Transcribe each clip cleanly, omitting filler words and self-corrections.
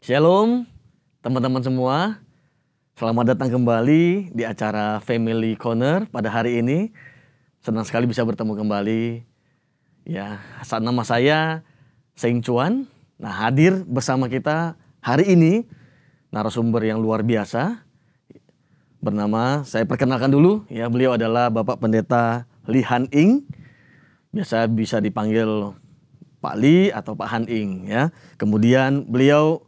Shalom teman-teman semua. Selamat datang kembali di acara Family Corner pada hari ini. Senang sekali bisa bertemu kembali. Ya, nama saya Seng Chuan. Nah, hadir bersama kita hari ini narasumber yang luar biasa. Saya perkenalkan dulu ya, beliau adalah Bapak Pendeta Lee Han Ing. Biasa bisa dipanggil Pak Lee atau Pak Han Ing ya. Kemudian beliau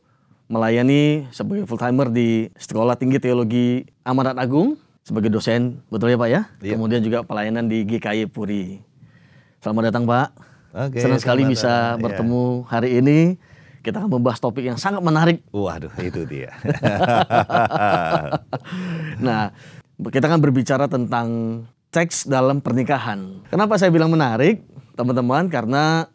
melayani sebagai full timer di Sekolah Tinggi Teologi Amanat Agung sebagai dosen, betul ya Pak ya? Iya. Kemudian juga pelayanan di GKI Puri. Selamat datang Pak. Oke, senang sekali bisa bertemu hari ini. Kita akan membahas topik yang sangat menarik. Waduh, itu dia. Nah, kita akan berbicara tentang seks dalam pernikahan. Kenapa saya bilang menarik, teman-teman? Karena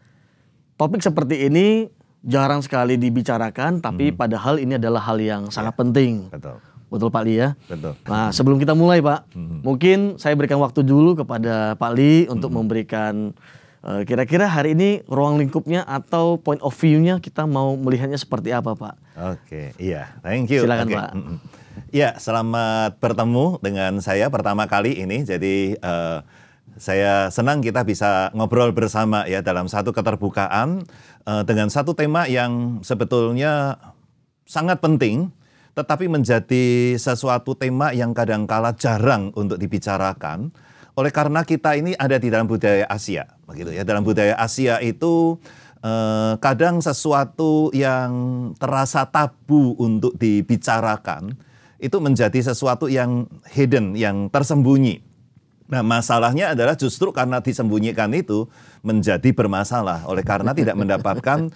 topik seperti ini jarang sekali dibicarakan, tapi padahal ini adalah hal yang sangat penting. Betul. Betul Pak Lee ya? Betul. Nah, sebelum kita mulai Pak, mungkin saya berikan waktu dulu kepada Pak Lee untuk memberikan kira-kira hari ini ruang lingkupnya atau point of view-nya kita mau melihatnya seperti apa Pak? Oke, iya. Thank you. Silakan Pak. Ya, selamat bertemu dengan saya pertama kali ini. Jadi saya senang kita bisa ngobrol bersama ya dalam satu keterbukaan dengan satu tema yang sebetulnya sangat penting, tetapi menjadi sesuatu tema yang kadangkala jarang untuk dibicarakan. Oleh karena kita ini ada di dalam budaya Asia, begitu ya. Dalam budaya Asia itu kadang sesuatu yang terasa tabu untuk dibicarakan itu menjadi sesuatu yang hidden, yang tersembunyi. Nah, masalahnya adalah justru karena disembunyikan itu menjadi bermasalah. Oleh karena tidak mendapatkan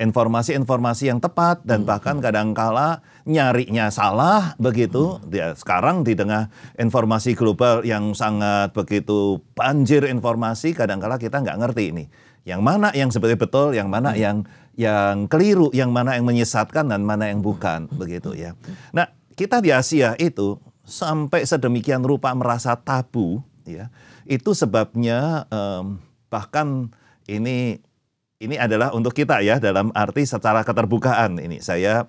informasi-informasi yang tepat dan bahkan kadangkala nyarinya salah begitu. Ya, sekarang di tengah informasi global yang sangat begitu banjir informasi, kadangkala kita nggak ngerti ini. Yang mana yang sebetulnya betul, yang mana yang keliru, yang mana yang menyesatkan dan mana yang bukan begitu ya. Nah, kita di Asia itu sampai sedemikian rupa merasa tabu, ya, itu sebabnya bahkan ini adalah untuk kita ya dalam arti secara keterbukaan ini. Saya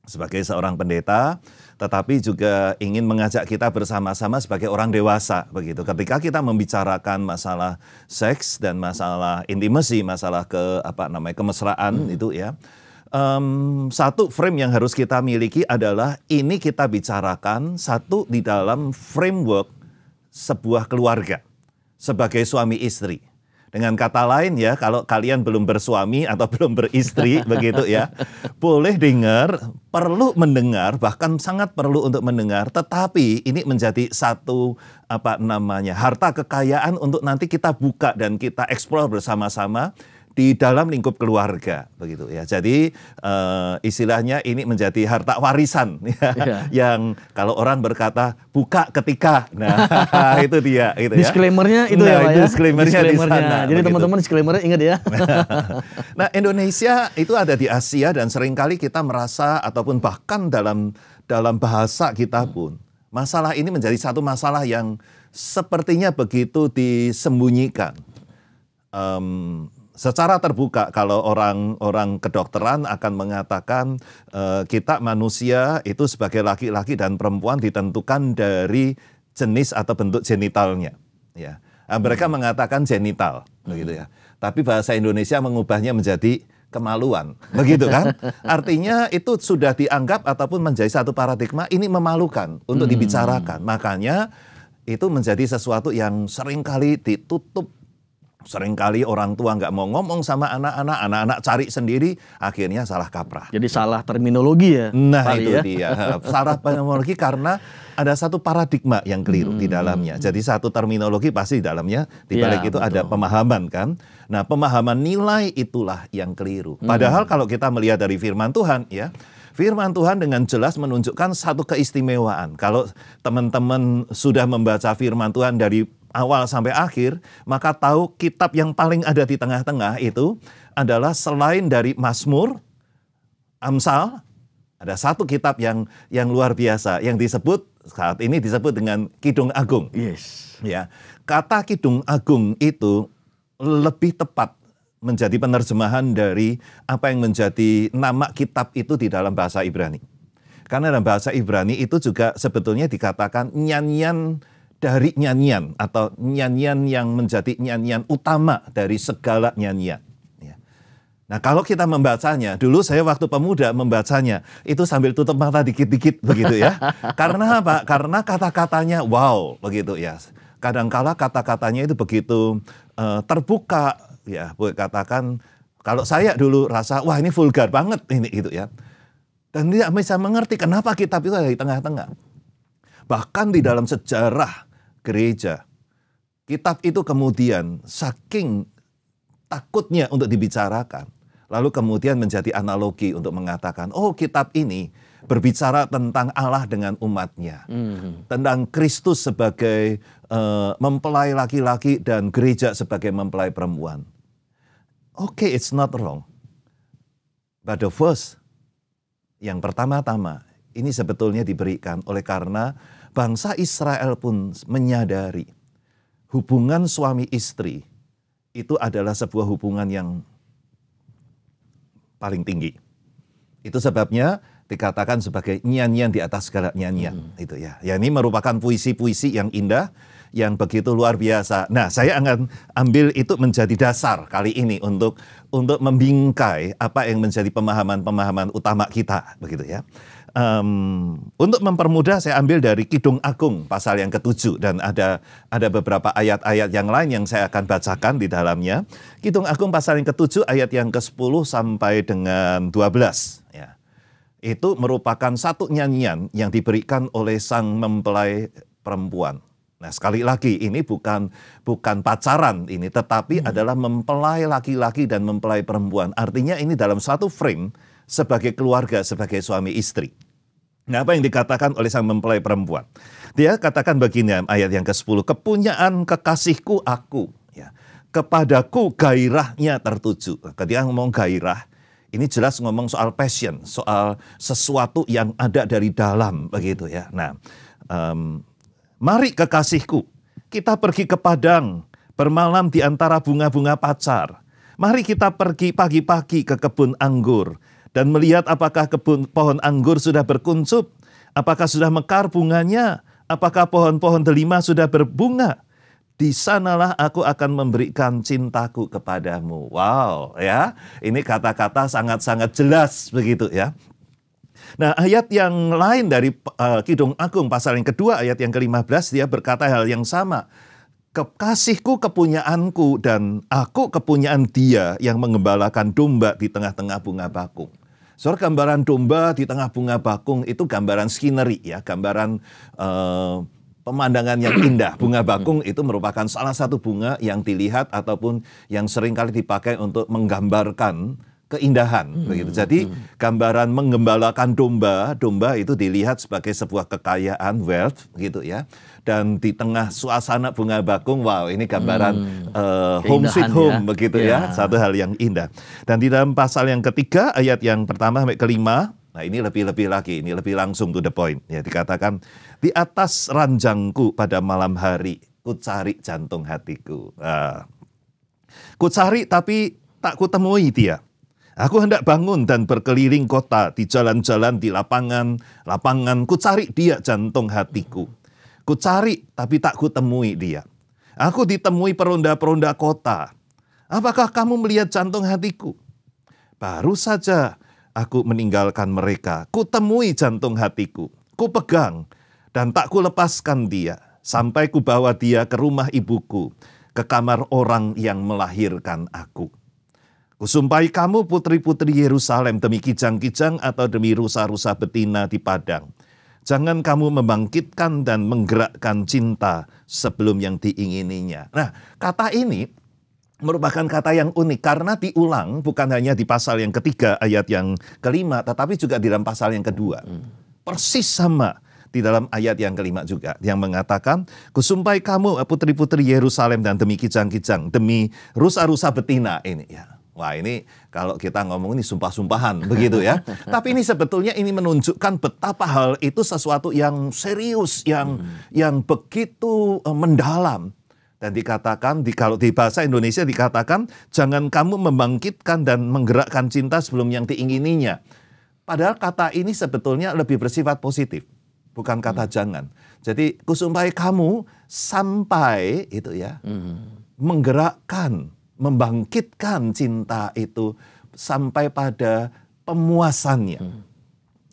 sebagai seorang pendeta, tetapi juga ingin mengajak kita bersama-sama sebagai orang dewasa begitu. Ketika kita membicarakan masalah seks dan masalah intimacy, masalah kemesraan itu ya. Satu frame yang harus kita miliki adalah ini kita bicarakan satu di dalam framework sebuah keluarga sebagai suami istri. Dengan kata lain ya, kalau kalian belum bersuami atau belum beristri begitu ya, boleh dengar, perlu mendengar, bahkan sangat perlu untuk mendengar, tetapi ini menjadi satu harta kekayaan untuk nanti kita buka dan kita eksplor bersama-sama di dalam lingkup keluarga begitu ya. Jadi istilahnya ini menjadi harta warisan ya, yang kalau orang berkata buka ketika. Nah, itu dia gitu ya. Disclaimer-nya itu ya Pak ya. Disclaimer-nya di sana. Jadi teman-teman disclaimer-nya ingat ya. Nah, Indonesia itu ada di Asia dan seringkali kita merasa ataupun bahkan dalam bahasa kita pun masalah ini menjadi satu masalah yang sepertinya begitu disembunyikan. Secara terbuka kalau orang kedokteran akan mengatakan kita manusia itu sebagai laki-laki dan perempuan ditentukan dari jenis atau bentuk genitalnya. Ya, mereka mengatakan genital, begitu ya. Tapi bahasa Indonesia mengubahnya menjadi kemaluan, begitu kan? Artinya itu sudah dianggap ataupun menjadi satu paradigma ini memalukan untuk dibicarakan. Makanya itu menjadi sesuatu yang seringkali ditutup. Seringkali orang tua nggak mau ngomong sama anak-anak cari sendiri, akhirnya salah kaprah. Jadi salah terminologi ya? Nah itu dia, salah terminologi karena ada satu paradigma yang keliru di dalamnya. Jadi satu terminologi pasti di dalamnya, di balik itu ada pemahaman kan. Nah pemahaman nilai itulah yang keliru. Padahal kalau kita melihat dari firman Tuhan ya, firman Tuhan dengan jelas menunjukkan satu keistimewaan. Kalau teman-teman sudah membaca firman Tuhan dari awal sampai akhir, maka tahu kitab yang paling ada di tengah-tengah itu adalah selain dari Mazmur, Amsal, ada satu kitab yang luar biasa yang disebut saat ini disebut dengan Kidung Agung. Yes. Ya, kata Kidung Agung itu lebih tepat menjadi penerjemahan dari apa yang menjadi nama kitab itu di dalam bahasa Ibrani. Karena dalam bahasa Ibrani itu juga sebetulnya dikatakan nyanyian dari nyanyian atau nyanyian yang menjadi nyanyian utama dari segala nyanyian. Ya. Nah kalau kita membacanya, dulu saya waktu pemuda membacanya itu sambil tutup mata dikit-dikit begitu ya. Karena apa? Karena kata-katanya wow begitu ya. Kadangkala kata-katanya itu begitu terbuka ya, boleh katakan kalau saya dulu rasa wah ini vulgar banget ini gitu ya. Dan tidak bisa mengerti kenapa kitab itu ada di tengah-tengah. Bahkan di dalam sejarah gereja, kitab itu kemudian saking takutnya untuk dibicarakan, lalu kemudian menjadi analogi untuk mengatakan, oh kitab ini berbicara tentang Allah dengan umatnya. Tentang Kristus sebagai mempelai laki-laki dan gereja sebagai mempelai perempuan. Oke, it's not wrong. But the first, yang pertama-tama, ini sebetulnya diberikan oleh karena bangsa Israel pun menyadari hubungan suami istri itu adalah sebuah hubungan yang paling tinggi. Itu sebabnya dikatakan sebagai nyanyian di atas segala nyanyian. Itu ya. Ya ini merupakan puisi-puisi yang indah, yang begitu luar biasa. Nah, saya akan ambil itu menjadi dasar kali ini untuk membingkai apa yang menjadi pemahaman-pemahaman utama kita, begitu ya. Untuk mempermudah saya ambil dari Kidung Agung pasal yang ke-7 dan ada beberapa ayat-ayat yang lain yang saya akan bacakan di dalamnya. Kidung Agung pasal yang ke-7 ayat yang ke-10 sampai dengan 12 ya. Itu merupakan satu nyanyian yang diberikan oleh sang mempelai perempuan. Nah, sekali lagi ini bukan pacaran ini, tetapi adalah mempelai laki-laki dan mempelai perempuan. Artinya ini dalam satu frame sebagai keluarga, sebagai suami istri. Nah, apa yang dikatakan oleh sang mempelai perempuan? Dia katakan begini ayat yang ke-10, kepunyaan kekasihku aku, ya, kepadaku gairahnya tertuju. Ketika ngomong gairah, ini jelas ngomong soal passion, soal sesuatu yang ada dari dalam, begitu ya. Nah, mari kekasihku, kita pergi ke padang, bermalam di antara bunga-bunga pacar. Mari kita pergi pagi-pagi ke kebun anggur, dan melihat apakah pohon anggur sudah berkuncup, apakah sudah mekar bunganya, apakah pohon-pohon delima sudah berbunga. Di sanalah aku akan memberikan cintaku kepadamu. Wow, ya. Ini kata-kata sangat-sangat jelas begitu ya. Nah, ayat yang lain dari Kidung Agung pasal yang kedua ayat yang ke-15 dia berkata hal yang sama. Kekasihku kepunyaanku dan aku kepunyaan dia yang mengembalakan domba di tengah-tengah bunga bakung. Soal gambaran domba di tengah bunga bakung itu gambaran scenery ya, gambaran pemandangan yang indah. Bunga bakung itu merupakan salah satu bunga yang dilihat ataupun yang seringkali dipakai untuk menggambarkan keindahan begitu. Jadi gambaran menggembalakan domba itu dilihat sebagai sebuah kekayaan, wealth gitu ya. Dan di tengah suasana bunga bakung, wow ini gambaran home sweet home ya, begitu ya. Satu hal yang indah. Dan di dalam pasal yang ketiga ayat yang pertama sampai kelima, nah ini lebih lagi, ini lebih langsung to the point. Ya dikatakan di atas ranjangku pada malam hari, ku cari jantung hatiku. Ku cari tapi tak ku temui dia. Aku hendak bangun dan berkeliling kota, di jalan-jalan, di lapangan, ku cari dia jantung hatiku. Ku cari tapi tak ku temui dia. Aku ditemui peronda-peronda kota. Apakah kamu melihat jantung hatiku? Baru saja aku meninggalkan mereka. Ku temui jantung hatiku. Ku pegang dan tak ku lepaskan dia. Sampai ku bawa dia ke rumah ibuku. Ke kamar orang yang melahirkan aku. Kusumpahi kamu putri-putri Yerusalem demi kijang-kijang atau demi rusa-rusa betina di padang. Jangan kamu membangkitkan dan menggerakkan cinta sebelum yang diingininya. Nah, kata ini merupakan kata yang unik karena diulang bukan hanya di pasal yang ketiga ayat yang kelima, tetapi juga di dalam pasal yang kedua. Persis sama di dalam ayat yang kelima juga. Yang mengatakan, kusumpahi kamu putri-putri Yerusalem dan demi kijang-kijang, demi rusa-rusa betina ini ya. Wah ini kalau kita ngomong ini sumpah-sumpahan begitu ya. Tapi ini sebetulnya ini menunjukkan betapa hal itu sesuatu yang serius, yang begitu mendalam. Dan dikatakan, kalau di bahasa Indonesia dikatakan, jangan kamu membangkitkan dan menggerakkan cinta sebelum yang diingininya. Padahal kata ini sebetulnya lebih bersifat positif, bukan kata jangan. Jadi kusumpahi kamu sampai itu ya, menggerakkan, membangkitkan cinta itu sampai pada pemuasannya.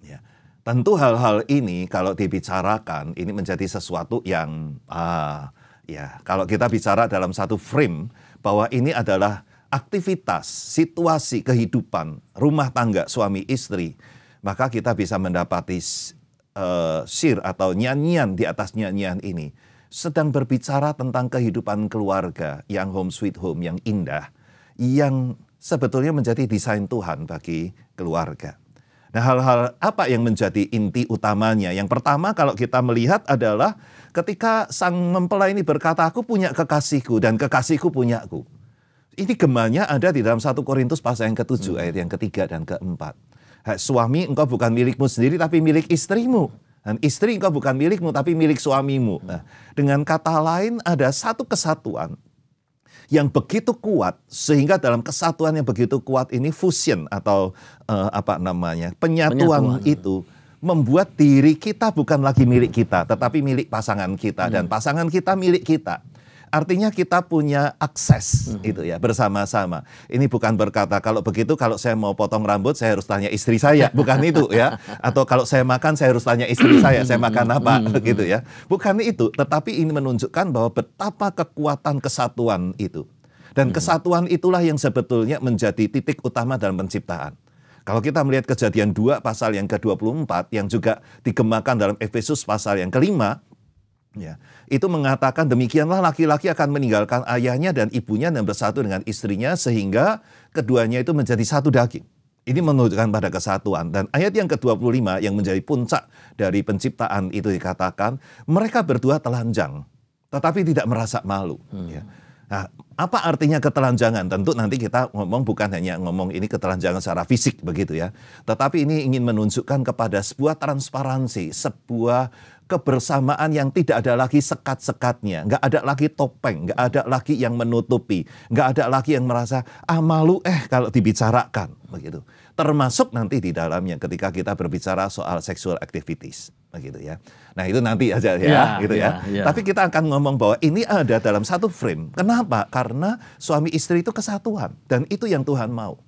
Ya. Tentu hal-hal ini kalau dibicarakan, ini menjadi sesuatu yang ya, kalau kita bicara dalam satu frame bahwa ini adalah aktivitas, situasi kehidupan rumah tangga suami istri, maka kita bisa mendapati syir atau nyanyian di atas nyanyian ini sedang berbicara tentang kehidupan keluarga yang home sweet home, yang indah, yang sebetulnya menjadi desain Tuhan bagi keluarga. Nah, hal-hal apa yang menjadi inti utamanya? Yang pertama kalau kita melihat adalah ketika sang mempelai ini berkata, aku punya kekasihku dan kekasihku punyaku. Ini gemanya ada di dalam 1 Korintus pasal yang ke-7 ayat yang ke-3 dan ke-4. Suami, engkau bukan milikmu sendiri tapi milik istrimu. Dan istri, engkau bukan milikmu tapi milik suamimu. Nah, dengan kata lain ada satu kesatuan yang begitu kuat, sehingga dalam kesatuan yang begitu kuat ini fusion atau penyatuan itu membuat diri kita bukan lagi milik kita, tetapi milik pasangan kita, dan pasangan kita milik kita. Artinya kita punya akses itu ya bersama-sama. Ini bukan berkata kalau begitu kalau saya mau potong rambut saya harus tanya istri saya, bukan itu ya. Atau kalau saya makan saya harus tanya istri saya makan apa gitu ya. Bukan itu, tetapi ini menunjukkan bahwa betapa kekuatan kesatuan itu. Dan kesatuan itulah yang sebetulnya menjadi titik utama dalam penciptaan. Kalau kita melihat Kejadian 2 pasal yang ke-24 yang juga digemakan dalam Efesus pasal yang ke-5, ya, itu mengatakan demikianlah laki-laki akan meninggalkan ayahnya dan ibunya dan bersatu dengan istrinya sehingga keduanya itu menjadi satu daging. Ini menunjukkan pada kesatuan. Dan ayat yang ke-25 yang menjadi puncak dari penciptaan itu dikatakan mereka berdua telanjang tetapi tidak merasa malu. Ya. Nah, apa artinya ketelanjangan? Tentu nanti kita ngomong bukan hanya ngomong ini ketelanjangan secara fisik begitu ya. Tetapi ini ingin menunjukkan kepada sebuah transparansi, sebuah kebersamaan yang tidak ada lagi sekat-sekatnya. Nggak ada lagi topeng, nggak ada lagi yang menutupi. Nggak ada lagi yang merasa, malu kalau dibicarakan. Begitu. Termasuk nanti di dalamnya ketika kita berbicara soal sexual activities. Begitu ya. Nah itu nanti aja ya, gitu ya. Tapi kita akan ngomong bahwa ini ada dalam satu frame. Kenapa? Karena suami istri itu kesatuan dan itu yang Tuhan mau.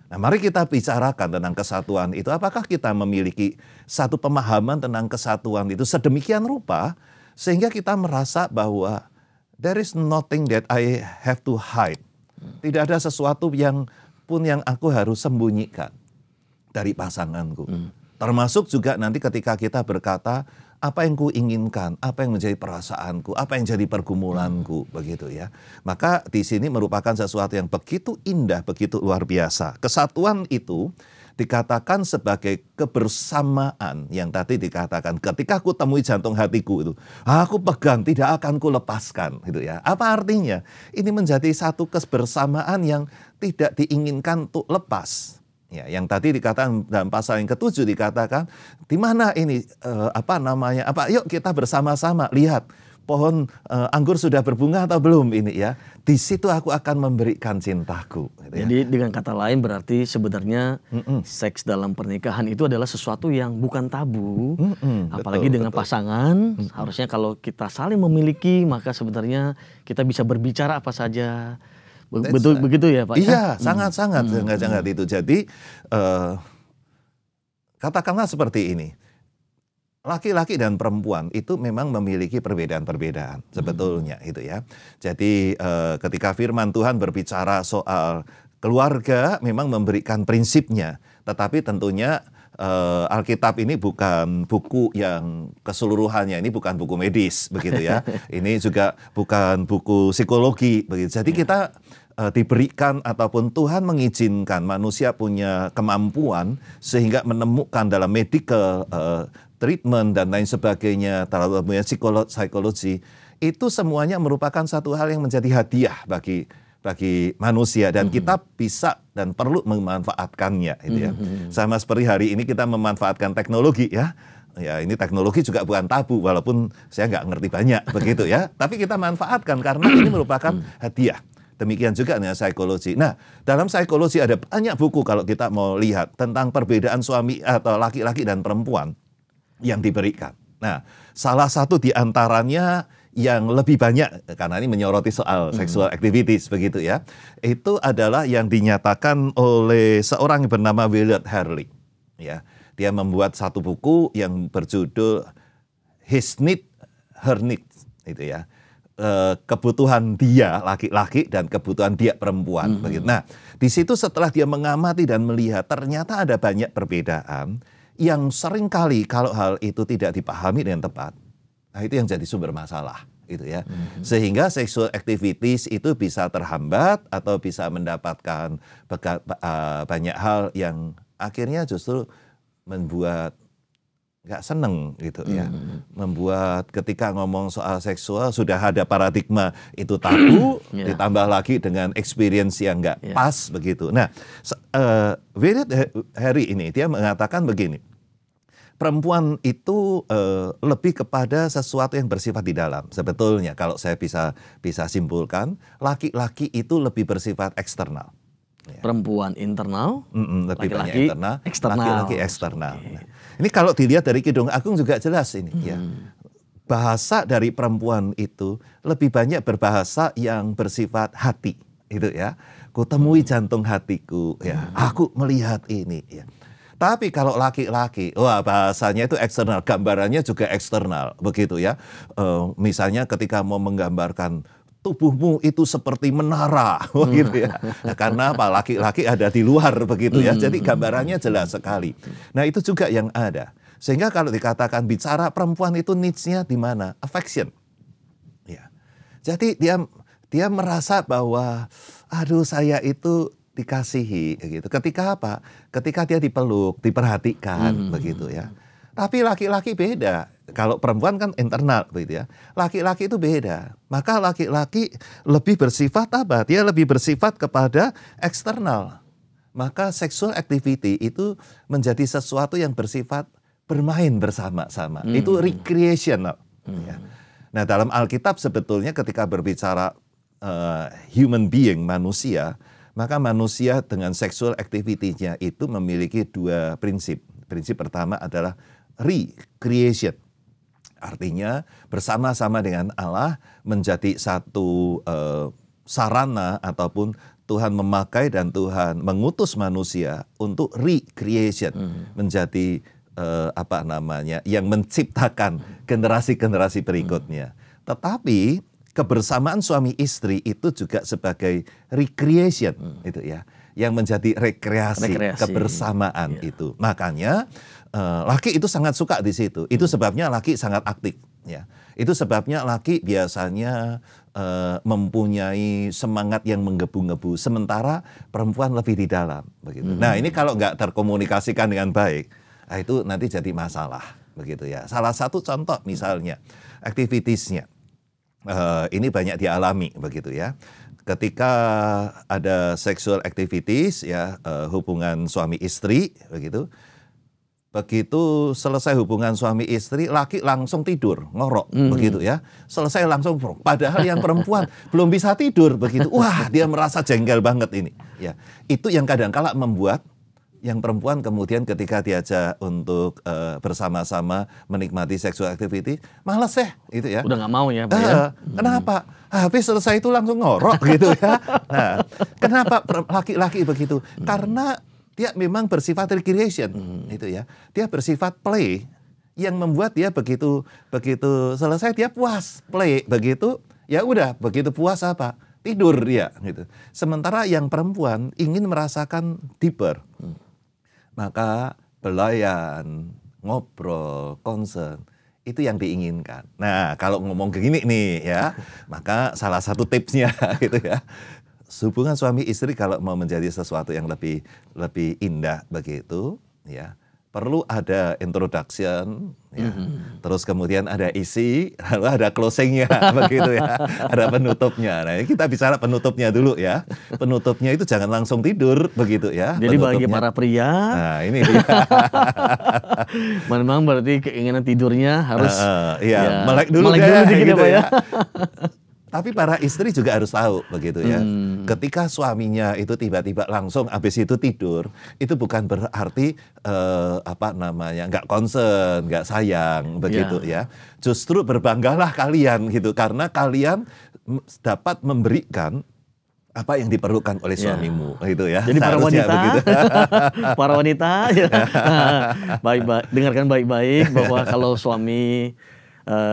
Nah, mari kita bicarakan tentang kesatuan itu. Apakah kita memiliki satu pemahaman tentang kesatuan itu sedemikian rupa sehingga kita merasa bahwa there is nothing that I have to hide. Tidak ada sesuatu yang aku harus sembunyikan dari pasanganku. Termasuk juga nanti ketika kita berkata, apa yang ku inginkan, apa yang menjadi perasaanku, apa yang jadi pergumulanku, begitu ya. Maka di sini merupakan sesuatu yang begitu indah, begitu luar biasa. Kesatuan itu dikatakan sebagai kebersamaan yang tadi dikatakan, ketika aku temui jantung hatiku itu, aku pegang, tidak akan ku lepaskan, gitu ya. Apa artinya? Ini menjadi satu kebersamaan yang tidak diinginkan untuk lepas. Ya, yang tadi dikatakan dalam pasal yang ke-7 dikatakan di mana ini yuk kita bersama-sama lihat pohon anggur sudah berbunga atau belum ini ya. Di situ aku akan memberikan cintaku. Gitu ya. Jadi dengan kata lain berarti sebenarnya seks dalam pernikahan itu adalah sesuatu yang bukan tabu. Apalagi dengan pasangan. Harusnya kalau kita saling memiliki maka sebenarnya kita bisa berbicara apa saja. Betul begitu ya Pak? Iya, sangat-sangat sangat itu. Jadi katakanlah seperti ini. Laki-laki dan perempuan itu memang memiliki perbedaan-perbedaan sebetulnya itu ya. Jadi ketika firman Tuhan berbicara soal keluarga memang memberikan prinsipnya, tetapi tentunya Alkitab ini bukan buku yang keseluruhannya, ini bukan buku medis begitu ya. Ini juga bukan buku psikologi begitu. Jadi kita diberikan ataupun Tuhan mengizinkan manusia punya kemampuan sehingga menemukan dalam medical treatment dan lain sebagainya, terlalu psikologi itu semuanya merupakan satu hal yang menjadi hadiah bagi manusia dan kita bisa dan perlu memanfaatkannya gitu ya. Sama seperti hari ini kita memanfaatkan teknologi ya. Ya, ini teknologi juga bukan tabu, walaupun saya nggak ngerti banyak begitu ya. Tapi kita manfaatkan karena ini merupakan hadiah. Demikian juga dengan psikologi. Nah, dalam psikologi ada banyak buku kalau kita mau lihat tentang perbedaan suami atau laki-laki dan perempuan yang diberikan. Nah, salah satu di antaranya yang lebih banyak, karena ini menyoroti soal sexual activities begitu ya, itu adalah yang dinyatakan oleh seorang yang bernama Willard Harley. Ya, dia membuat satu buku yang berjudul His Need, Her Needs, itu ya. Kebutuhan dia laki-laki dan kebutuhan dia perempuan. Begitu. Nah, di situ setelah dia mengamati dan melihat ternyata ada banyak perbedaan yang seringkali kalau hal itu tidak dipahami dengan tepat, nah itu yang jadi sumber masalah, gitu ya. Sehingga sexual activities itu bisa terhambat atau bisa mendapatkan banyak hal yang akhirnya justru membuat nggak seneng gitu ya. Membuat ketika ngomong soal seksual sudah ada paradigma itu tabu, ditambah lagi dengan experience yang nggak pas begitu. Nah, Willard Harry ini dia mengatakan begini, perempuan itu lebih kepada sesuatu yang bersifat di dalam. Sebetulnya kalau saya bisa simpulkan, laki-laki itu lebih bersifat eksternal. Ya. Perempuan internal, lebih banyak internal, eksternal. Laki-laki eksternal. Okay. Nah, ini kalau dilihat dari Kidung Agung juga jelas ini. Ya. Bahasa dari perempuan itu lebih banyak berbahasa yang bersifat hati, itu ya. Kutemui jantung hatiku, ya. Aku melihat ini, ya. Tapi kalau laki-laki, wah bahasanya itu eksternal, gambarannya juga eksternal, begitu ya. Misalnya ketika mau menggambarkan tubuhmu itu seperti menara, gitu ya. Nah, karena apa? Laki-laki ada di luar, begitu ya. Jadi gambarannya jelas sekali. Nah itu juga yang ada. Sehingga kalau dikatakan bicara perempuan itu needs-nya di mana? Affection. Ya. Jadi dia merasa bahwa, aduh saya itu dikasihi, gitu. Ketika apa? Ketika dia dipeluk, diperhatikan, begitu ya. Tapi laki-laki beda. Kalau perempuan kan internal, begitu ya. Laki-laki itu beda. Maka laki-laki lebih bersifat apa? Dia lebih bersifat kepada eksternal. Maka sexual activity itu menjadi sesuatu yang bersifat bermain bersama-sama. Itu recreational. Ya. Nah, dalam Alkitab sebetulnya ketika berbicara human being, manusia, maka manusia dengan sexual activity-nya itu memiliki dua prinsip. Prinsip pertama adalah recreation. Artinya bersama-sama dengan Allah menjadi satu sarana ataupun Tuhan memakai dan Tuhan mengutus manusia untuk recreation. Menjadi yang menciptakan generasi-generasi berikutnya. Tetapi kebersamaan suami istri itu juga sebagai recreation, itu ya, yang menjadi rekreasi. Kebersamaan itu. Makanya laki itu sangat suka di situ. Itu sebabnya laki sangat aktif. Ya, itu sebabnya laki biasanya mempunyai semangat yang menggebu-gebu, sementara perempuan lebih di dalam. Begitu. Nah ini kalau nggak terkomunikasikan dengan baik, itu nanti jadi masalah. Begitu ya. Salah satu contoh misalnya activitiesnya. Ini banyak dialami begitu ya. Ketika ada sexual activities ya, hubungan suami istri begitu. Begitu selesai hubungan suami istri, laki langsung tidur, ngorok begitu ya. Selesai langsung, padahal yang perempuan belum bisa tidur begitu. Wah, dia merasa jengkel banget ini. Ya, itu yang kadang-kala membuat yang perempuan kemudian ketika diajak untuk bersama-sama menikmati sexual activity, malas itu ya. Udah nggak mau ya, Pak ya. Kenapa? Habis selesai itu langsung ngorok gitu ya. Nah, kenapa laki-laki begitu? Karena dia memang bersifat recreation, itu ya. Dia bersifat play yang membuat dia begitu selesai dia puas play begitu. Ya udah begitu puas apa? Tidur dia gitu. Sementara yang perempuan ingin merasakan deeper. Maka belayan, ngobrol, concern, itu yang diinginkan. Nah, kalau ngomong begini nih ya, maka salah satu tipsnya gitu ya. Hubungan suami istri kalau mau menjadi sesuatu yang lebih indah begitu ya, perlu ada introduction, ya. Terus kemudian ada isi, lalu ada closingnya, begitu ya, ada penutupnya. Nah, kita bicara penutupnya dulu ya. Penutupnya itu jangan langsung tidur, begitu ya. Jadi bagi para pria, nah ini dia. memang berarti keinginan tidurnya harus melek dulu dikit gitu Pak ya. Tapi para istri juga harus tahu begitu ya. Ketika suaminya itu tiba-tiba langsung habis itu tidur, itu bukan berarti nggak concern, nggak sayang begitu ya. Justru berbanggalah kalian gitu karena kalian dapat memberikan apa yang diperlukan oleh suamimu gitu ya. Jadi para wanita, begitu. para wanita ya. Baik-baik, dengarkan baik-baik bahwa kalau suami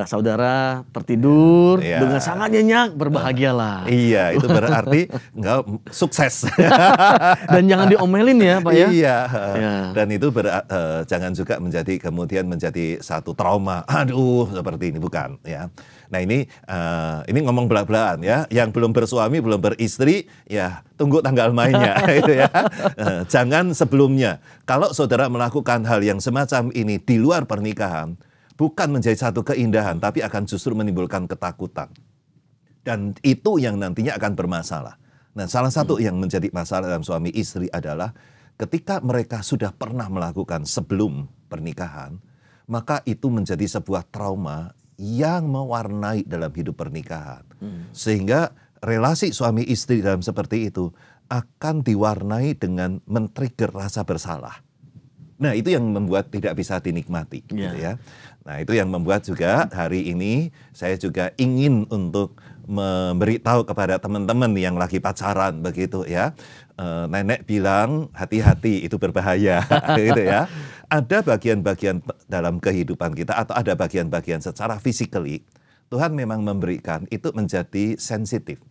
saudara tertidur dengan sangat nyenyak, berbahagialah. Iya, itu berarti enggak sukses. Dan jangan diomelin ya Pak ya. Iya. Dan itu jangan juga kemudian menjadi satu trauma. Aduh, seperti ini bukan ya. Nah ini ngomong belak-belakan ya. Yang belum bersuami, belum beristri, ya tunggu tanggal mainnya gitu ya. Jangan sebelumnya. Kalau saudara melakukan hal yang semacam ini di luar pernikahan, bukan menjadi satu keindahan, tapi akan justru menimbulkan ketakutan. Dan itu yang nantinya akan bermasalah. Nah, salah satu yang menjadi masalah dalam suami istri adalah ketika mereka sudah pernah melakukan sebelum pernikahan, maka itu menjadi sebuah trauma yang mewarnai dalam hidup pernikahan. Sehingga relasi suami istri dalam seperti itu akan diwarnai dengan men-trigger rasa bersalah. Nah, itu yang membuat tidak bisa dinikmati gitu ya. Nah, itu yang membuat juga hari ini saya juga ingin untuk memberitahu kepada teman-teman yang lagi pacaran begitu ya. Nenek bilang hati-hati, itu berbahaya gitu ya. Ada bagian-bagian dalam kehidupan kita atau ada bagian-bagian secara physically Tuhan memang memberikan itu menjadi sensitif.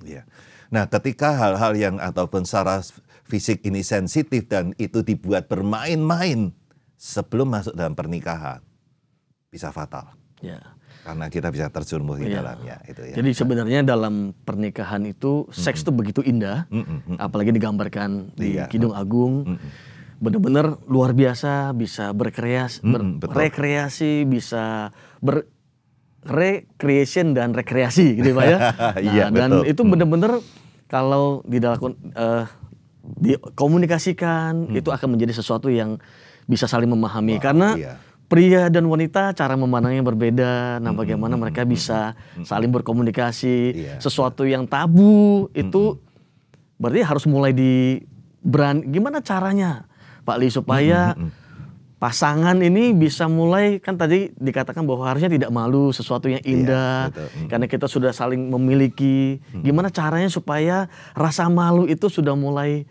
Ya. Nah, ketika hal-hal yang ataupun secara fisik ini sensitif dan itu dibuat bermain-main sebelum masuk dalam pernikahan, bisa fatal. Ya. Karena kita bisa terjerumus di dalamnya. Itu ya. Jadi sebenarnya dalam pernikahan itu seks itu begitu indah, apalagi digambarkan di Kidung Agung, benar-benar luar biasa, bisa berrekreasi, bisa recreation dan rekreasi gitu Pak ya. Dan itu benar-benar kalau dikomunikasikan itu akan menjadi sesuatu yang bisa saling memahami karena pria dan wanita cara memandangnya berbeda. Nah, bagaimana mereka bisa saling berkomunikasi, sesuatu yang tabu itu berarti harus mulai gimana caranya Pak Li supaya pasangan ini bisa mulai, kan tadi dikatakan bahwa harusnya tidak malu, sesuatu yang indah, karena kita sudah saling memiliki. Gimana caranya supaya rasa malu itu sudah mulai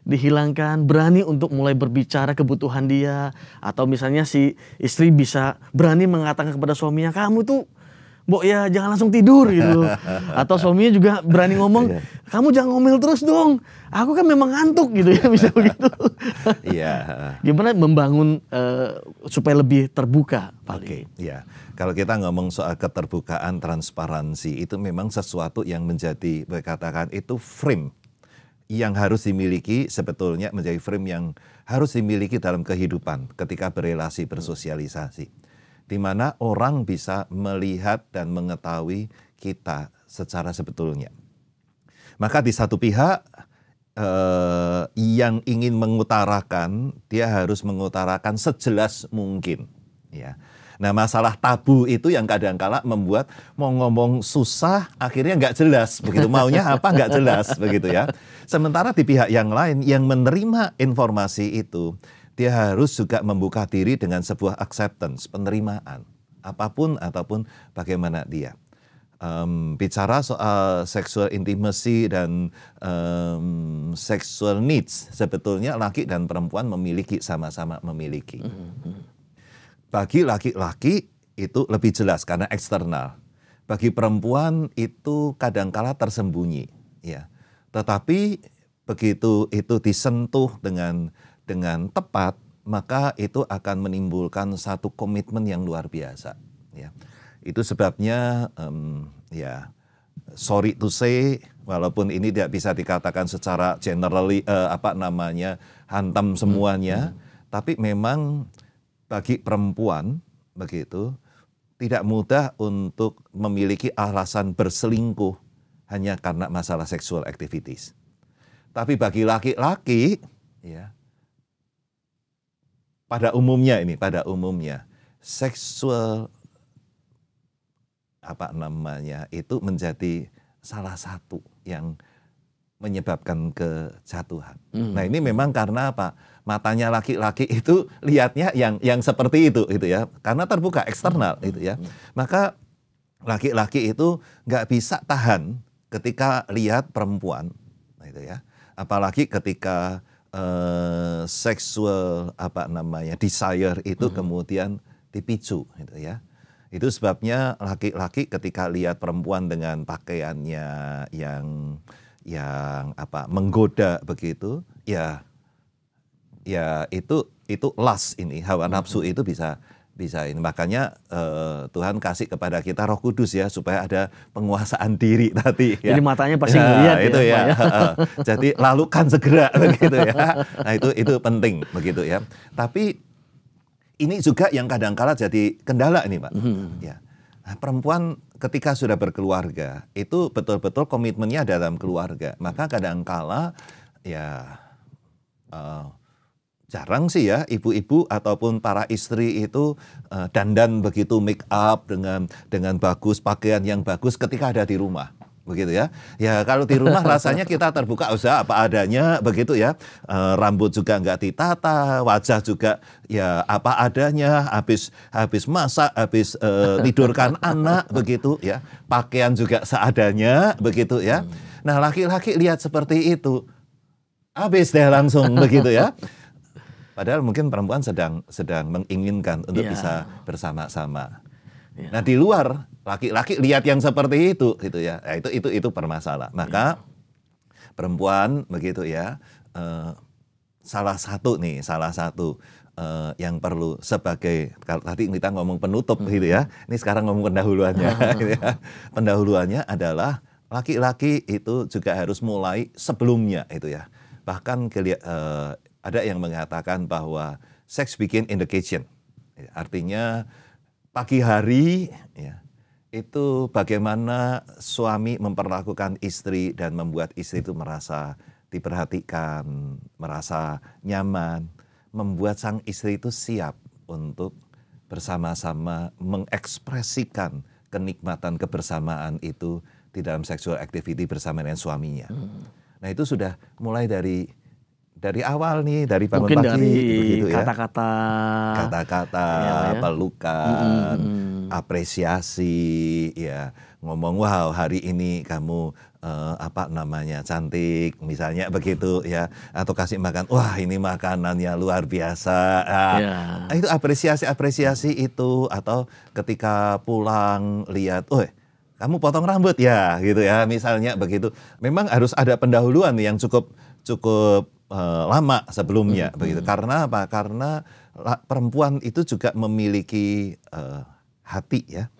dihilangkan, berani untuk mulai berbicara kebutuhan dia, atau misalnya si istri bisa berani mengatakan kepada suaminya, kamu tuh Mbok ya jangan langsung tidur gitu. Atau suaminya juga berani ngomong, kamu jangan ngomel terus dong. Aku kan memang ngantuk gitu ya, bisa begitu. Gimana membangun supaya lebih terbuka, Pak Li? Iya. Kalau kita ngomong soal keterbukaan, transparansi, itu memang sesuatu yang menjadi, katakan itu frame yang harus dimiliki, sebetulnya menjadi frame yang harus dimiliki dalam kehidupan ketika berelasi, bersosialisasi. Di mana orang bisa melihat dan mengetahui kita secara sebetulnya. Maka di satu pihak yang ingin mengutarakan, dia harus mengutarakan sejelas mungkin. Ya. Nah, masalah tabu itu yang kadang-kala membuat mau ngomong susah, akhirnya nggak jelas. Begitu maunya apa nggak jelas, begitu ya. Sementara di pihak yang lain yang menerima informasi itu, dia harus juga membuka diri dengan sebuah acceptance, penerimaan. Apapun ataupun bagaimana dia. Bicara soal sexual intimacy dan sexual needs, sebetulnya laki dan perempuan sama-sama memiliki. Bagi laki-laki itu lebih jelas karena eksternal. Bagi perempuan itu kadangkala tersembunyi. Ya. Tetapi begitu itu disentuh dengan tepat, maka itu akan menimbulkan satu komitmen yang luar biasa. Ya. Itu sebabnya, sorry to say, walaupun ini tidak bisa dikatakan secara generally, hantam semuanya, Tapi memang bagi perempuan begitu tidak mudah untuk memiliki alasan berselingkuh hanya karena masalah sexual activities. Tapi bagi laki-laki, ya, pada umumnya seksual itu menjadi salah satu yang menyebabkan kejatuhan. Nah ini memang karena apa? Matanya laki-laki itu lihatnya yang seperti itu ya, karena terbuka eksternal itu ya. Maka laki-laki itu nggak bisa tahan ketika lihat perempuan, itu ya. Apalagi ketika seksual desire itu kemudian dipicu, gitu ya. Itu sebabnya laki-laki ketika lihat perempuan dengan pakaiannya yang menggoda begitu, ya itu lust ini, hawa nafsu itu bisa ini. Makanya Tuhan kasih kepada kita Roh Kudus ya, supaya ada penguasaan diri tadi ya. Jadi matanya pasti melihat itu ya. Jadi lalukan segera begitu ya. Nah itu penting begitu ya. Tapi ini juga yang kadang-kala jadi kendala ini Pak. Ya. Nah, perempuan ketika sudah berkeluarga itu betul-betul komitmennya dalam keluarga. Maka kadang-kala ya jarang sih ya ibu-ibu ataupun para istri itu dandan begitu, make up dengan bagus, pakaian yang bagus ketika ada di rumah. Begitu ya. Ya kalau di rumah rasanya kita terbuka usaha apa adanya begitu ya. Rambut juga nggak ditata, wajah juga ya apa adanya, habis masak, habis tidurkan anak begitu ya. Pakaian juga seadanya begitu ya. Nah, laki-laki lihat seperti itu habis deh langsung begitu ya. Padahal mungkin perempuan sedang menginginkan untuk bisa bersama-sama. Nah, di luar laki-laki lihat yang seperti itu gitu ya. Nah, itu bermasalah. Maka perempuan begitu ya, salah satu yang perlu sebagai, kalau tadi kita ngomong penutup gitu ya. Ini sekarang ngomong pendahuluannya gitu ya. Pendahuluannya adalah laki-laki itu juga harus mulai sebelumnya itu ya. Bahkan ada yang mengatakan bahwa sex begin in the kitchen. Artinya pagi hari ya, itu bagaimana suami memperlakukan istri dan membuat istri itu merasa diperhatikan, merasa nyaman, membuat sang istri itu siap untuk bersama-sama mengekspresikan kenikmatan kebersamaan itu di dalam sexual activity bersama dengan suaminya. Nah itu sudah mulai dari awal nih, dari bangun mungkin pagi, dari begitu ya. Kata-kata, pelukan, apresiasi, ya ngomong wow hari ini kamu cantik, misalnya begitu ya, atau kasih makan, wah ini makanannya luar biasa. Nah, itu apresiasi itu, atau ketika pulang lihat, kamu potong rambut ya, gitu ya, misalnya begitu. Memang harus ada pendahuluan yang cukup lama sebelumnya begitu. Karena apa? Karena perempuan itu juga memiliki hati ya,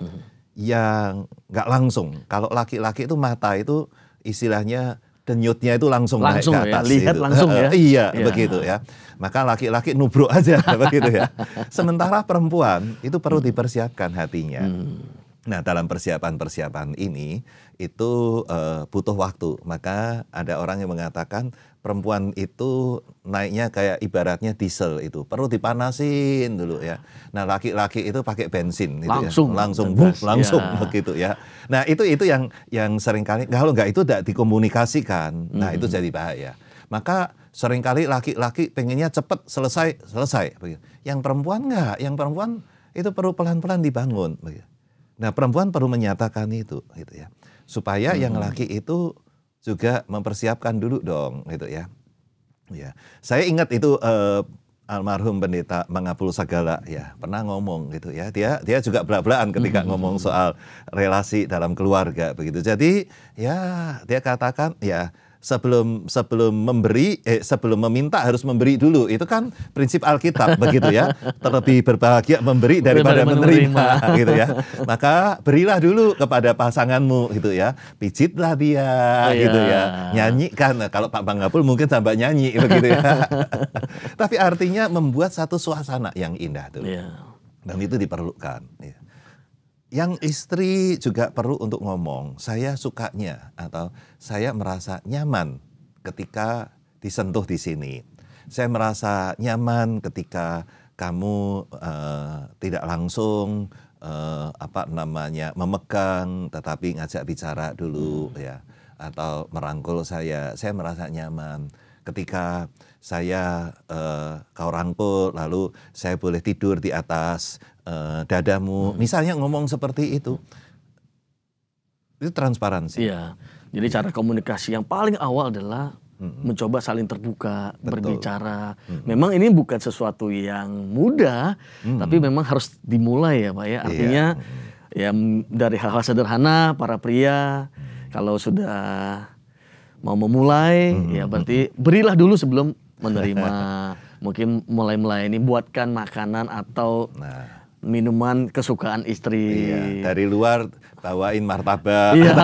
yang nggak langsung. Kalau laki-laki itu mata itu istilahnya denyutnya itu langsung naik ke atas. Lihat gitu. Langsung ya. Iya, begitu ya. Maka laki-laki nubruk aja begitu ya. Sementara perempuan itu perlu dipersiapkan hatinya. Nah, dalam persiapan ini itu butuh waktu. Maka ada orang yang mengatakan perempuan itu naiknya kayak ibaratnya diesel itu. Perlu dipanasin dulu ya. Nah, laki-laki itu pakai bensin gitu langsung begitu ya. Nah, itu yang seringkali kalau nggak itu tidak dikomunikasikan. Nah, itu jadi bahaya. Maka seringkali laki-laki pengennya cepat selesai begitu. Yang perempuan nggak, yang perempuan itu perlu pelan-pelan dibangun begitu. Nah, perempuan perlu menyatakan itu gitu ya. Supaya yang laki itu juga mempersiapkan dulu dong gitu ya. Ya. Saya ingat itu almarhum pendeta Mangapul Sagala ya, pernah ngomong gitu ya. Dia juga belak-belakan ketika ngomong soal relasi dalam keluarga begitu. Jadi ya dia katakan ya sebelum meminta harus memberi dulu. Itu kan prinsip Alkitab begitu ya. Terlebih berbahagia memberi daripada menerima gitu ya. Maka berilah dulu kepada pasanganmu gitu ya. Pijitlah dia gitu ya. Nyanyikan. Kalau Pak Bang Gapul mungkin sampai nyanyi begitu ya. Tapi artinya membuat satu suasana yang indah dulu. Dan itu diperlukan. Ya. Yang istri juga perlu untuk ngomong, saya sukanya atau saya merasa nyaman ketika disentuh di sini. Saya merasa nyaman ketika kamu tidak langsung memegang, tetapi ngajak bicara dulu ya, atau merangkul saya merasa nyaman. Ketika saya kau rangkul, lalu saya boleh tidur di atas dadamu, misalnya ngomong seperti itu transparansi. Iya, jadi cara komunikasi yang paling awal adalah mencoba saling terbuka, berbicara. Memang ini bukan sesuatu yang mudah, tapi memang harus dimulai ya Pak ya. Artinya ya dari hal-hal sederhana para pria kalau sudah mau memulai ya berarti berilah dulu sebelum menerima. Mungkin mulai ini buatkan makanan atau minuman kesukaan istri. Iya, dari luar bawain martabak. Iya,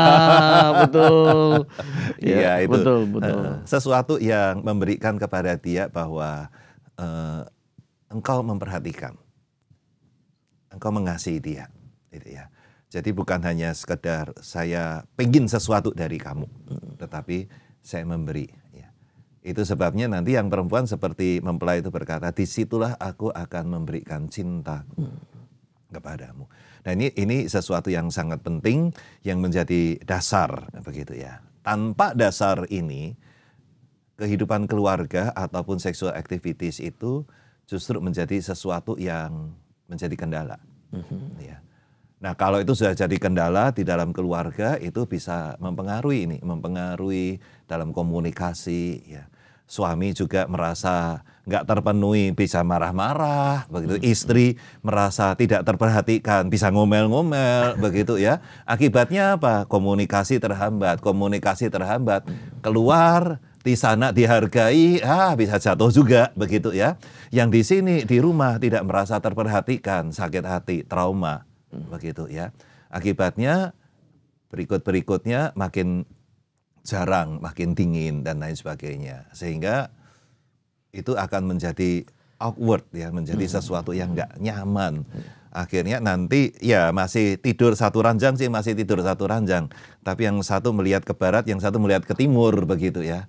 betul. Iya, itu betul. Sesuatu yang memberikan kepada dia bahwa engkau memperhatikan, engkau mengasihi dia, gitu ya. Jadi bukan hanya sekedar saya pengen sesuatu dari kamu, tetapi saya memberi. Ya. Itu sebabnya nanti yang perempuan seperti mempelai itu berkata, disitulah aku akan memberikan cintaku kepadamu. Nah ini sesuatu yang sangat penting yang menjadi dasar begitu ya. Tanpa dasar ini, kehidupan keluarga ataupun sexual activities itu justru menjadi sesuatu yang menjadi kendala. Ya. Nah kalau itu sudah jadi kendala di dalam keluarga itu bisa mempengaruhi dalam komunikasi ya. Suami juga merasa nggak terpenuhi, bisa marah-marah, begitu. Istri merasa tidak terperhatikan, bisa ngomel-ngomel, begitu ya. Akibatnya apa? Komunikasi terhambat, keluar di sana dihargai, bisa jatuh juga, begitu ya. Yang di sini di rumah tidak merasa terperhatikan, sakit hati, trauma, begitu ya. Akibatnya berikutnya makin jarang, makin dingin dan lain sebagainya. Sehingga itu akan menjadi awkward ya, menjadi sesuatu yang nggak nyaman. Akhirnya nanti ya masih tidur satu ranjang, tapi yang satu melihat ke barat, yang satu melihat ke timur begitu ya.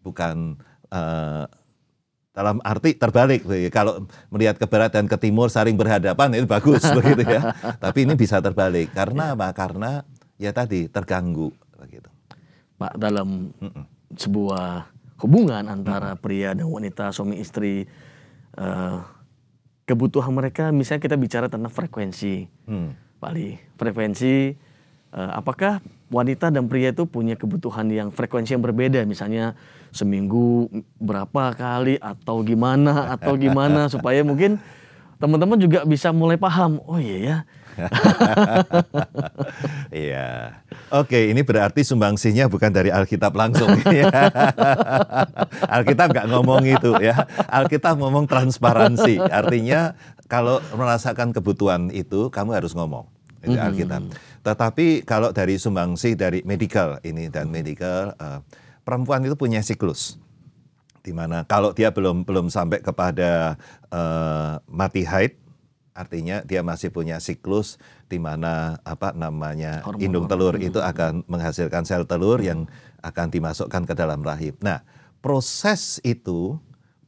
Bukan dalam arti terbalik. Kalau melihat ke barat dan ke timur saling berhadapan itu bagus begitu ya. Tapi ini bisa terbalik. Karena apa? Karena ya tadi terganggu begitu. Pak, dalam sebuah hubungan antara pria dan wanita, suami istri, kebutuhan mereka, misalnya kita bicara tentang frekuensi, Pak Ali, frekuensi, apakah wanita dan pria itu punya kebutuhan yang frekuensi yang berbeda, misalnya seminggu berapa kali atau gimana supaya mungkin teman-teman juga bisa mulai paham, oh iya ya. Iya. Oke, ini berarti sumbangsihnya bukan dari Alkitab langsung. Alkitab nggak ngomong itu ya. Alkitab ngomong transparansi. Artinya kalau merasakan kebutuhan itu, kamu harus ngomong. Itu Alkitab. Tetapi kalau dari sumbangsih dari medical ini dan medical, perempuan itu punya siklus. Di mana kalau dia belum sampai kepada mati haid, artinya dia masih punya siklus di mana indung telur itu akan menghasilkan sel telur yang akan dimasukkan ke dalam rahim. Nah, proses itu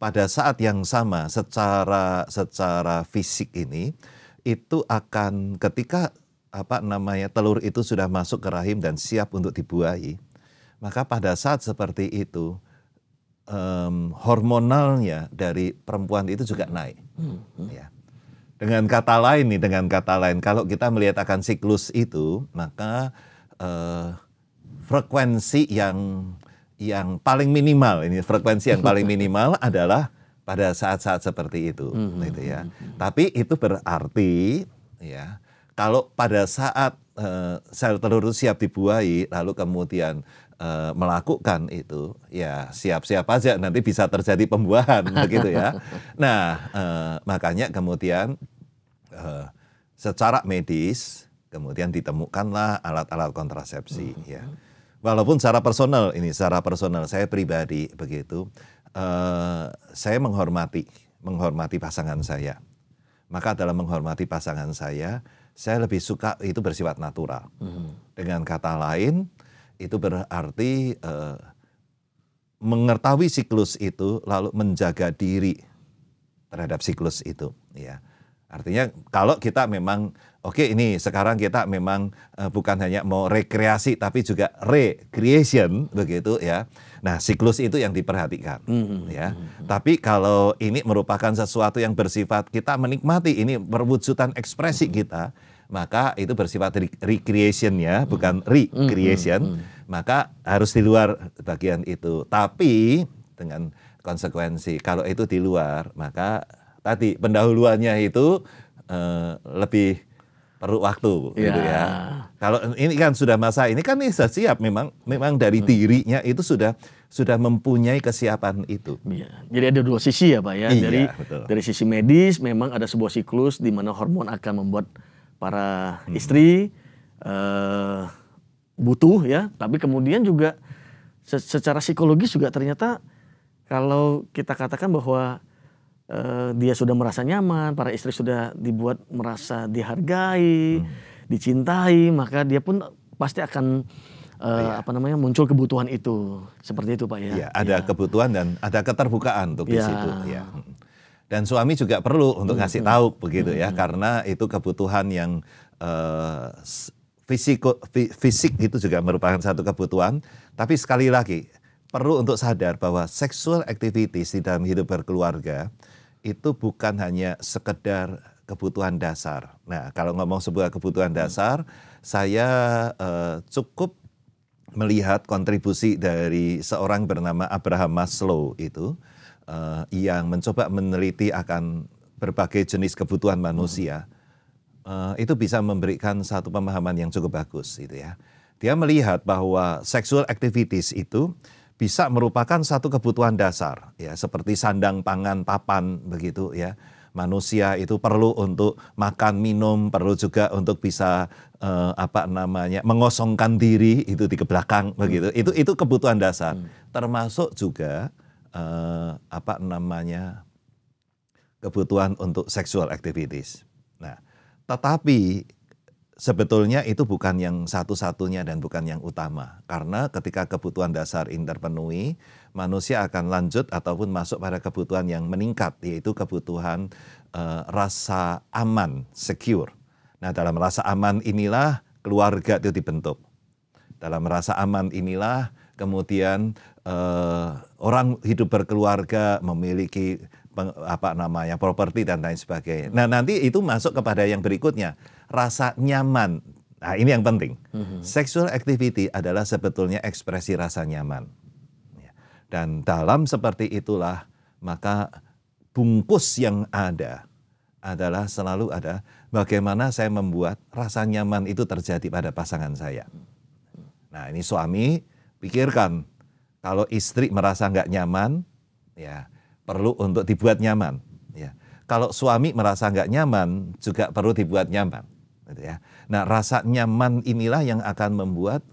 pada saat yang sama secara fisik ini itu akan ketika telur itu sudah masuk ke rahim dan siap untuk dibuahi, maka pada saat seperti itu hormonalnya dari perempuan itu juga naik. Ya. Dengan kata lain, kalau kita melihat akan siklus itu, maka frekuensi yang paling minimal, adalah pada saat-saat seperti itu, gitu ya. Tapi itu berarti, ya, kalau pada saat sel telur itu siap dibuahi, lalu kemudian melakukan itu, ya siap-siap aja nanti bisa terjadi pembuahan begitu ya. Nah, makanya kemudian secara medis kemudian ditemukanlah alat-alat kontrasepsi ya. Walaupun secara personal saya pribadi begitu, saya menghormati pasangan saya. Maka dalam menghormati pasangan saya lebih suka itu bersifat natural. Dengan kata lain, itu berarti mengetahui siklus itu lalu menjaga diri terhadap siklus itu ya. Artinya kalau kita memang ini sekarang kita memang bukan hanya mau rekreasi tapi juga recreation begitu ya. Nah, siklus itu yang diperhatikan ya. Tapi kalau ini merupakan sesuatu yang bersifat kita menikmati, ini perwujudan ekspresi kita, maka itu bersifat recreation ya, bukan recreation. Maka harus di luar bagian itu. Tapi dengan konsekuensi kalau itu di luar, maka tadi pendahuluannya itu lebih perlu waktu gitu ya. Kalau ini kan sudah masa ini kan sudah siap, memang dari dirinya itu sudah mempunyai kesiapan itu. Ya. Jadi ada dua sisi ya Pak ya. Iya, dari sisi medis memang ada sebuah siklus di mana hormon akan membuat para istri butuh ya. Tapi kemudian juga secara psikologis juga ternyata kalau kita katakan bahwa dia sudah merasa nyaman, para istri sudah dibuat merasa dihargai, dicintai, maka dia pun pasti akan muncul kebutuhan itu. Seperti itu Pak ya. Iya, ada kebutuhan dan ada keterbukaan untuk di situ ya. Dan suami juga perlu untuk ngasih tahu begitu ya, karena itu kebutuhan yang fisik itu juga merupakan satu kebutuhan, tapi sekali lagi perlu untuk sadar bahwa sexual activities di dalam hidup berkeluarga itu bukan hanya sekedar kebutuhan dasar. Nah, kalau ngomong sebuah kebutuhan dasar, saya cukup melihat kontribusi dari seorang bernama Abraham Maslow itu yang mencoba meneliti akan berbagai jenis kebutuhan manusia. Itu bisa memberikan satu pemahaman yang cukup bagus itu ya. Dia melihat bahwa sexual activities itu bisa merupakan satu kebutuhan dasar ya, seperti sandang, pangan, papan begitu ya. Manusia itu perlu untuk makan, minum, perlu juga untuk bisa mengosongkan diri itu di belakang begitu. Itu kebutuhan dasar. Termasuk juga kebutuhan untuk sexual activities. Nah, tetapi sebetulnya itu bukan yang satu-satunya dan bukan yang utama. Karena ketika kebutuhan dasar ini terpenuhi, manusia akan lanjut ataupun masuk pada kebutuhan yang meningkat, yaitu kebutuhan rasa aman, secure. Nah, dalam rasa aman inilah keluarga itu dibentuk. Dalam rasa aman inilah kemudian orang hidup berkeluarga, memiliki properti dan lain sebagainya. Nah, nanti itu masuk kepada yang berikutnya, rasa nyaman. Nah, ini yang penting. Sexual activity adalah sebetulnya ekspresi rasa nyaman. Dan dalam seperti itulah, maka bungkus yang ada adalah selalu ada bagaimana saya membuat rasa nyaman itu terjadi pada pasangan saya. Nah, ini suami, pikirkan, kalau istri merasa nggak nyaman, ya perlu untuk dibuat nyaman. Ya. Kalau suami merasa nggak nyaman, juga perlu dibuat nyaman. Gitu ya. Nah, rasa nyaman inilah yang akan membuat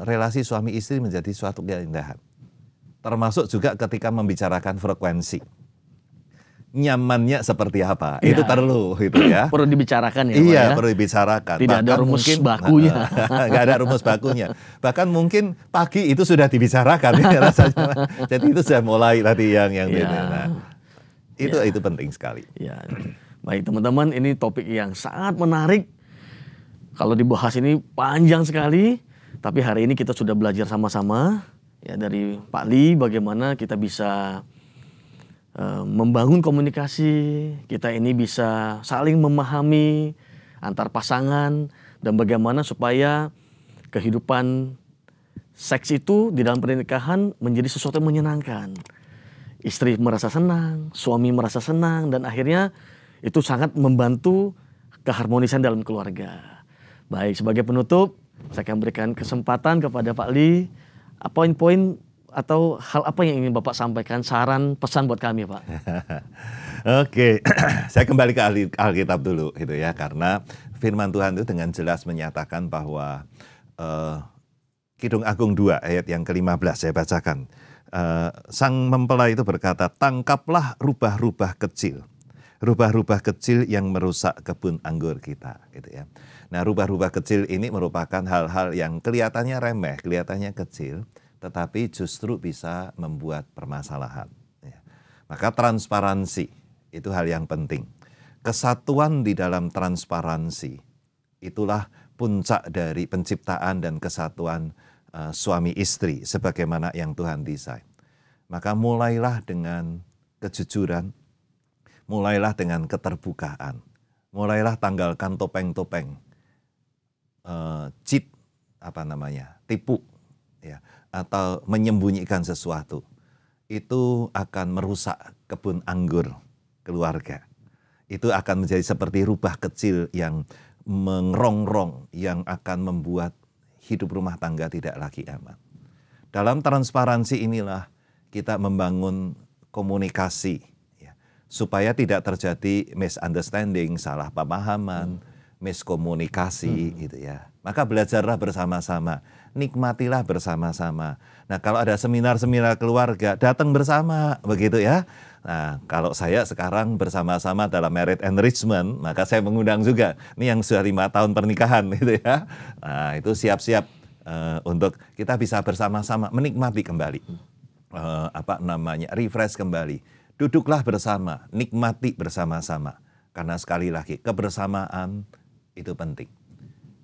relasi suami istri menjadi suatu keindahan. Termasuk juga ketika membicarakan frekuensi. Nyamannya seperti apa? Ya. Itu perlu gitu ya. Perlu dibicarakan ya. Iya, Pak, ya? perlu dibicarakan. Tidak ada rumus bakunya. Nggak ada rumus bakunya. Bahkan mungkin pagi itu sudah dibicarakan ya, rasanya. Jadi itu sudah mulai tadi yang ya. Nah, itu penting sekali. Ya. Baik teman-teman, ini topik yang sangat menarik. Kalau dibahas ini panjang sekali, tapi hari ini kita sudah belajar sama-sama ya dari Pak Lee bagaimana kita bisa membangun komunikasi, kita ini bisa saling memahami antar pasangan dan bagaimana supaya kehidupan seks itu di dalam pernikahan menjadi sesuatu yang menyenangkan. Istri merasa senang, suami merasa senang, dan akhirnya itu sangat membantu keharmonisan dalam keluarga. Baik, sebagai penutup, saya akan berikan kesempatan kepada Pak Li, poin-poin atau hal apa yang ingin Bapak sampaikan, saran, pesan buat kami, Pak? Oke, saya kembali ke Alkitab dulu, gitu ya, karena firman Tuhan itu dengan jelas menyatakan bahwa Kidung Agung 2 ayat yang ke-15 saya bacakan. Sang mempelai itu berkata, tangkaplah rubah-rubah kecil yang merusak kebun anggur kita, gitu ya. Nah, rubah-rubah kecil ini merupakan hal-hal yang kelihatannya remeh, kelihatannya kecil, tetapi justru bisa membuat permasalahan. Ya. Maka transparansi itu hal yang penting. Kesatuan di dalam transparansi itulah puncak dari penciptaan dan kesatuan suami istri sebagaimana yang Tuhan desain. Maka mulailah dengan kejujuran, mulailah dengan keterbukaan, mulailah tanggalkan topeng-topeng, cheat, tipu, ya, atau menyembunyikan sesuatu. Itu akan merusak kebun anggur keluarga. Itu akan menjadi seperti rubah kecil yang mengerongrong, yang akan membuat hidup rumah tangga tidak lagi aman. Dalam transparansi inilah kita membangun komunikasi, ya, supaya tidak terjadi misunderstanding, salah pemahaman, miskomunikasi, gitu ya. Maka belajarlah bersama-sama, nikmatilah bersama-sama. Nah, kalau ada seminar-seminar keluarga, datang bersama, begitu ya. Nah, kalau saya sekarang bersama-sama dalam marriage enrichment, maka saya mengundang juga. Ini yang sudah 5 tahun pernikahan, gitu ya. Nah, itu siap-siap untuk kita bisa bersama-sama menikmati kembali. Refresh kembali. Duduklah bersama, nikmati bersama-sama. Karena sekali lagi, kebersamaan itu penting.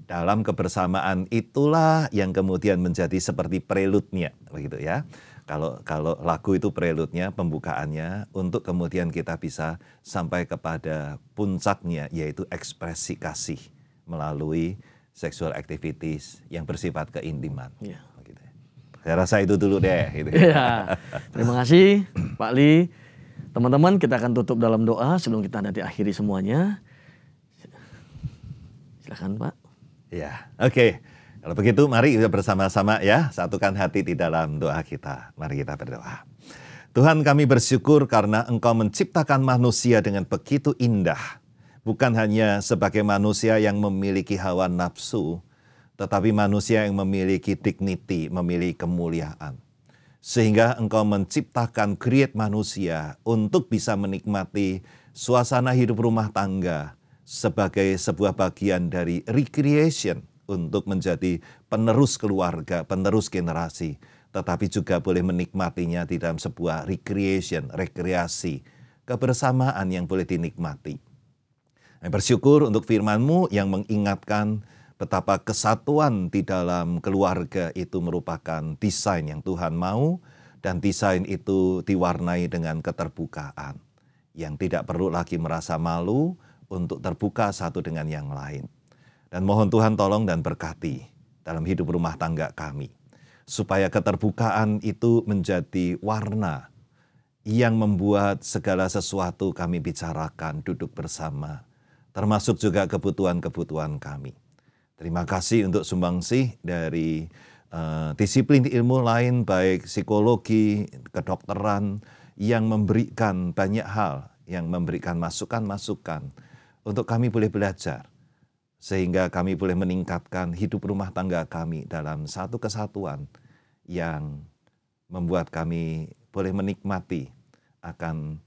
Dalam kebersamaan itulah yang kemudian menjadi seperti prelude-nya, begitu ya. Kalau lagu itu prelude-nya, pembukaannya, untuk kemudian kita bisa sampai kepada puncaknya, yaitu ekspresi kasih melalui sexual activities yang bersifat keintiman. Ya. Begitu ya. Saya rasa itu dulu deh. Gitu ya. Ya. Terima kasih Pak Li. Teman-teman, kita akan tutup dalam doa sebelum kita nanti akhiri semuanya. Silakan Pak. Ya, oke. Kalau begitu mari kita bersama-sama ya, satukan hati di dalam doa kita. Mari kita berdoa. Tuhan, kami bersyukur karena Engkau menciptakan manusia dengan begitu indah. Bukan hanya sebagai manusia yang memiliki hawa nafsu, tetapi manusia yang memiliki dignity, memiliki kemuliaan. Sehingga Engkau menciptakan create manusia untuk bisa menikmati suasana hidup rumah tangga sebagai sebuah bagian dari recreation untuk menjadi penerus keluarga, penerus generasi, tetapi juga boleh menikmatinya di dalam sebuah recreation, rekreasi, kebersamaan yang boleh dinikmati. Saya bersyukur untuk firman-Mu yang mengingatkan betapa kesatuan di dalam keluarga itu merupakan desain yang Tuhan mau, dan desain itu diwarnai dengan keterbukaan, yang tidak perlu lagi merasa malu untuk terbuka satu dengan yang lain. Dan mohon Tuhan tolong dan berkati dalam hidup rumah tangga kami, supaya keterbukaan itu menjadi warna yang membuat segala sesuatu kami bicarakan, duduk bersama, termasuk juga kebutuhan-kebutuhan kami. Terima kasih untuk sumbangsih dari disiplin ilmu lain, baik psikologi, kedokteran, yang memberikan banyak hal, yang memberikan masukan-masukan untuk kami boleh belajar, sehingga kami boleh meningkatkan hidup rumah tangga kami dalam satu kesatuan yang membuat kami boleh menikmati akan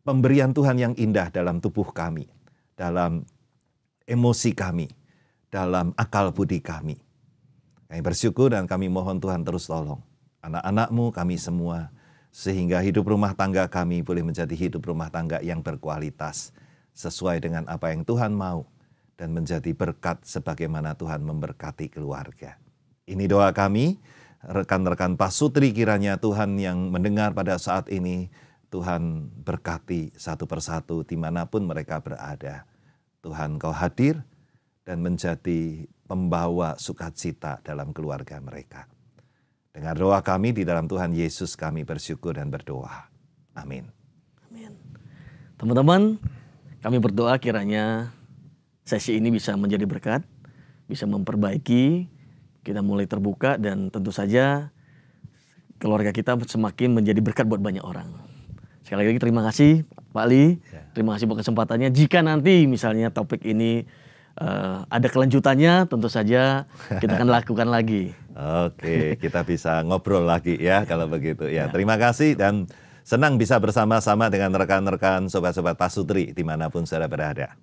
pemberian Tuhan yang indah dalam tubuh kami, dalam emosi kami, dalam akal budi kami. Kami bersyukur dan kami mohon Tuhan terus tolong anak-anak-Mu, kami semua, sehingga hidup rumah tangga kami boleh menjadi hidup rumah tangga yang berkualitas, sesuai dengan apa yang Tuhan mau, dan menjadi berkat sebagaimana Tuhan memberkati keluarga. Ini doa kami, rekan-rekan pasutri, kiranya Tuhan yang mendengar pada saat ini, Tuhan berkati satu persatu dimanapun mereka berada. Tuhan, Kau hadir dan menjadi pembawa sukacita dalam keluarga mereka. Dengar doa kami di dalam Tuhan Yesus, kami bersyukur dan berdoa. Amin. Amin. Teman-teman, kami berdoa kiranya sesi ini bisa menjadi berkat, bisa memperbaiki, kita mulai terbuka dan tentu saja keluarga kita semakin menjadi berkat buat banyak orang. Sekali lagi terima kasih Pak Ali, terima kasih buat kesempatannya. Jika nanti misalnya topik ini ada kelanjutannya, tentu saja kita akan lakukan lagi. Oke, kita bisa ngobrol lagi ya kalau begitu. Ya, terima kasih dan senang bisa bersama-sama dengan rekan-rekan sobat-sobat Pasutri dimanapun saudara berada.